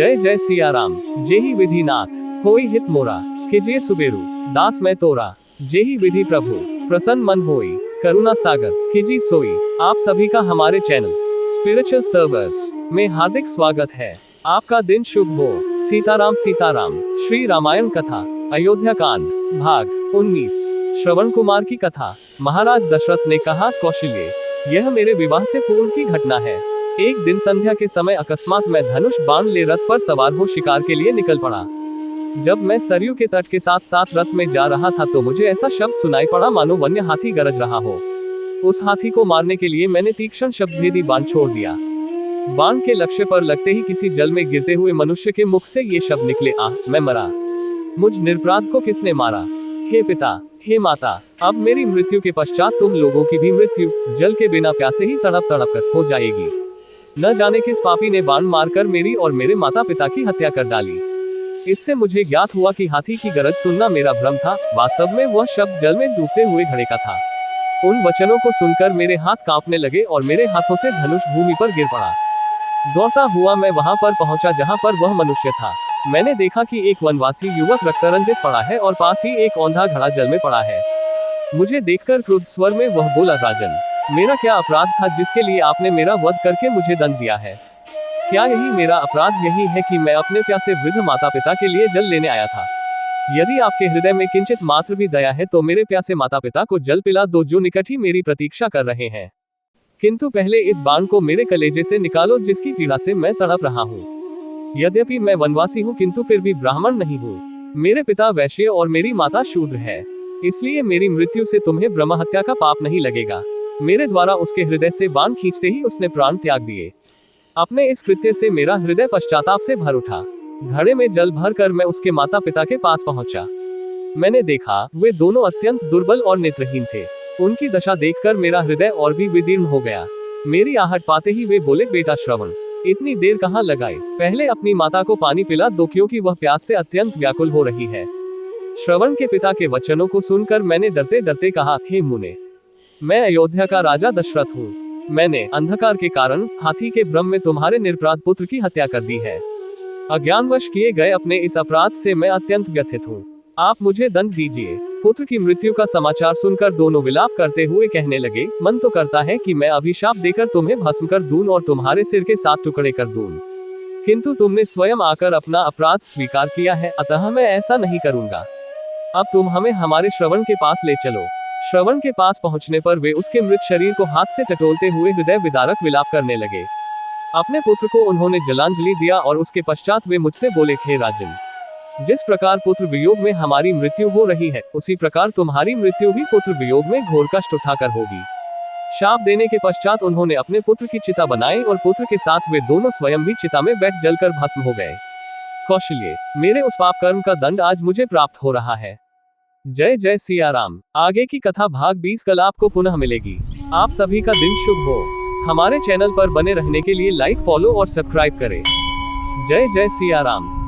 जय जय सिया राम। जेहि विधि नाथ होई हित मोरा, कीजिए सुबेरु दास मैं तोरा। जेहि विधि प्रभु प्रसन्न मन होई, करुणा सागर कीजिए सोई। आप सभी का हमारे चैनल स्पिरिचुअल सर्वर्स में हार्दिक स्वागत है। आपका दिन शुभ हो। सीताराम सीताराम। श्री रामायण कथा अयोध्या कांड भाग 19। श्रवण कुमार की कथा। महाराज दशरथ ने कहा, कौशल्य, यह मेरे विवाह से पूर्व की घटना है। एक दिन संध्या के समय अकस्मात मैं धनुष बाण ले रथ पर सवार हो शिकार के लिए निकल पड़ा। जब मैं सरयू के तट के साथ साथ रथ में जा रहा था तो मुझे ऐसा शब्द सुनाई पड़ा मानो वन्य हाथी गरज रहा हो। उस हाथी को मारने के लिए मैंने तीक्ष्ण शब्दभेदी बाण छोड़ दिया। बाण के लक्ष्य पर लगते ही किसी जल में गिरते हुए मनुष्य के मुख से ये शब्द निकले, आह, मैं मरा। मुझ निरपराध को किसने मारा? हे पिता, हे माता, अब मेरी मृत्यु के पश्चात तुम लोगों की भी मृत्यु जल के बिना प्यासे ही तड़प तड़प कर हो जाएगी। न जाने किस पापी ने बाण मारकर मेरी और मेरे माता पिता की हत्या कर डाली। इससे मुझे ज्ञात हुआ कि हाथी की गरज सुनना मेरा भ्रम था, वास्तव में वह शब्द जल में डूबते हुए घड़े का था। उन वचनों को सुनकर मेरे हाथ कांपने लगे और मेरे हाथों से धनुष भूमि पर गिर पड़ा। दौड़ता हुआ मैं वहां पर पहुंचा जहां पर वह मनुष्य था। मैंने देखा कि एक वनवासी युवक रक्तरंजित पड़ा है और पास ही एक औंधा घड़ा जल में पड़ा है। मुझे देखकर क्रुद्ध स्वर में वह बोला, राजन, मेरा क्या अपराध था जिसके लिए आपने मेरा वध करके मुझे दंड दिया है? क्या यही मेरा अपराध यही है कि मैं अपने प्यासे वृद्ध माता पिता के लिए जल लेने आया था? यदि आपके हृदय में किंचित मात्र भी दया है तो मेरे प्यासे माता पिता को जल पिला दो जो निकट ही मेरी प्रतीक्षा कर रहे हैं। किंतु पहले इस बाण को मेरे कलेजे से निकालो जिसकी पीड़ा से मैं तड़प रहा हूँ। यद्यपि मैं वनवासी हूँ किंतु फिर भी ब्राह्मण नहीं हूँ। मेरे पिता वैश्य और मेरी माता शूद्र है, इसलिए मेरी मृत्यु से तुम्हें ब्रह्म हत्या का पाप नहीं लगेगा। मेरे द्वारा उसके हृदय से बाण खींचते ही उसने प्राण त्याग दिए। अपने इस कृत्य से मेरा हृदय पश्चाताप से भर उठा। घड़े में जल भर कर मैं उसके माता पिता के पास पहुंचा। मैंने देखा वे दोनों अत्यंत दुर्बल और नेत्रहीन थे। उनकी दशा देखकर मेरा हृदय और भी विदीर्ण हो गया। मेरी आहट पाते ही वे बोले, बेटा श्रवण, इतनी देर कहाँ लगाई? पहले अपनी माता को पानी पिला दो क्योंकि वह प्यास से अत्यंत व्याकुल हो रही है। श्रवण के पिता के वचनों को सुनकर मैंने डरते डरते कहा, हे मुने, मैं अयोध्या का राजा दशरथ हूँ। मैंने अंधकार के कारण हाथी के भ्रम में तुम्हारे निरपराध पुत्र की हत्या कर दी है। अज्ञानवश किए गए अपने इस अपराध से मैं अत्यंत व्यथित हूँ। आप मुझे दंड दीजिए। पुत्र की मृत्यु का समाचार सुनकर दोनों विलाप करते हुए कहने लगे, मन तो करता है कि मैं अभिशाप देकर तुम्हें भस्म कर दूं और तुम्हारे सिर के 7 टुकड़े कर दूं, किंतु तुमने स्वयं आकर अपना अपराध स्वीकार किया है, अतः मैं ऐसा नहीं करूंगा। अब तुम हमें हमारे श्रवण के पास ले चलो। श्रवण के पास पहुंचने पर वे उसके मृत शरीर को हाथ से टटोलते हुए हृदय विदारक विलाप करने लगे। अपने पुत्र को उन्होंने जलांजलि दिया और उसके पश्चात वे मुझसे बोले, हे राजन, जिस प्रकार पुत्र वियोग में हमारी मृत्यु हो रही है उसी प्रकार तुम्हारी मृत्यु भी पुत्र वियोग में घोर कष्ट उठाकर होगी। शाप देने के पश्चात उन्होंने अपने पुत्र की चिता बनाई और पुत्र के साथ वे दोनों स्वयं भी चिता में बैठ जलकर भस्म हो गए। कौशल्य, मेरे उस पाप कर्म का दंड आज मुझे प्राप्त हो रहा है। जय जय सिया राम। आगे की कथा भाग 20 कल आपको पुनः मिलेगी। आप सभी का दिन शुभ हो। हमारे चैनल पर बने रहने के लिए लाइक, फॉलो और सब्सक्राइब करें। जय जय सिया राम।